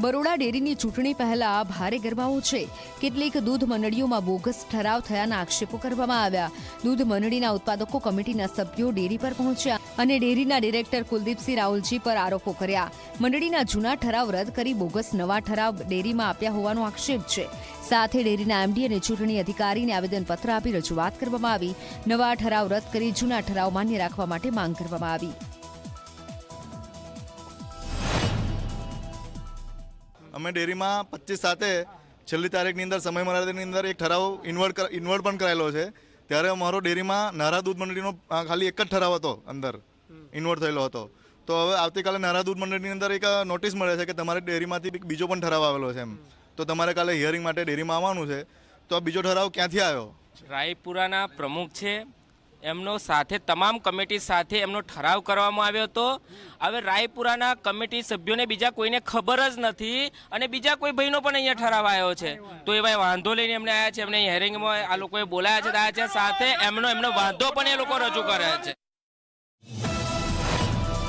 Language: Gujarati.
બરોડા ડેરીની ચૂંટણી પહેલા ભારે ગરમાવો છે। કેટલીક દૂધ મંડળીઓમાં બોગસ ઠરાવ થયાના આક્ષેપો કરવામાં આવ્યા। દૂધ મંડળીના ઉત્પાદકો કમિટીના સભ્યો ડેરી પર પહોંચ્યા અને ડેરીના ડિરેક્ટર કુલદીપસિંહ રાહુલજી પર આરોપો કર્યા। મંડળીના જૂના ઠરાવ રદ કરી બોગસ નવા ઠરાવ ડેરીમાં આપ્યા હોવાનો આક્ષેપ છે। સાથે ડેરીના એમડી અને ચૂંટણી અધિકારીને આવેદનપત્ર આપી રજૂઆત કરવામાં આવી। નવા ઠરાવ રદ કરી જૂના ઠરાવ માન્ય રાખવા માટે માંગ કરવામાં આવી। અમે ડેરીમાં 25/7 છેલ્લી તારીખની અંદર સમય મર્યાદાની અંદર એક ઠરાવ ઇન્વર્ટ પણ કરાયેલો છે। ત્યારે અમારો ડેરીમાં નારા દૂધ મંડળીનો ખાલી એક જ ઠરાવ હતો, અંદર ઇન્વર્ટ થયેલો હતો। તો હવે આવતીકાલે નારા દૂધ મંડળીની અંદર એક નોટિસ મળે છે કે તમારે ડેરીમાંથી બીજો પણ ઠરાવ આવેલો છે એમ, તો તમારે કાલે હિયરિંગ માટે ડેરીમાં આવવાનું છે। તો આ બીજો ઠરાવ ક્યાંથી આવ્યો? રાયપુરાના પ્રમુખ છે, એમનો સાથે તમામ કમિટી સાથે એમનો ઠરાવ કરવામાં આવ્યો હતો। હવે રાયપુરાના કમિટી સભ્યોને બીજા કોઈને ખબર જ નથી અને બીજા કોઈ ભાઈનો પણ અહીંયા ઠરાવ આવ્યો છે, તો એવા વાંધો લઈને એમને આવ્યા છે। એમને હિયરિંગમાં આ લોકોએ બોલાયા છે, સાથે એમનો વાંધો પણ એ લોકો રજૂ કરે છે।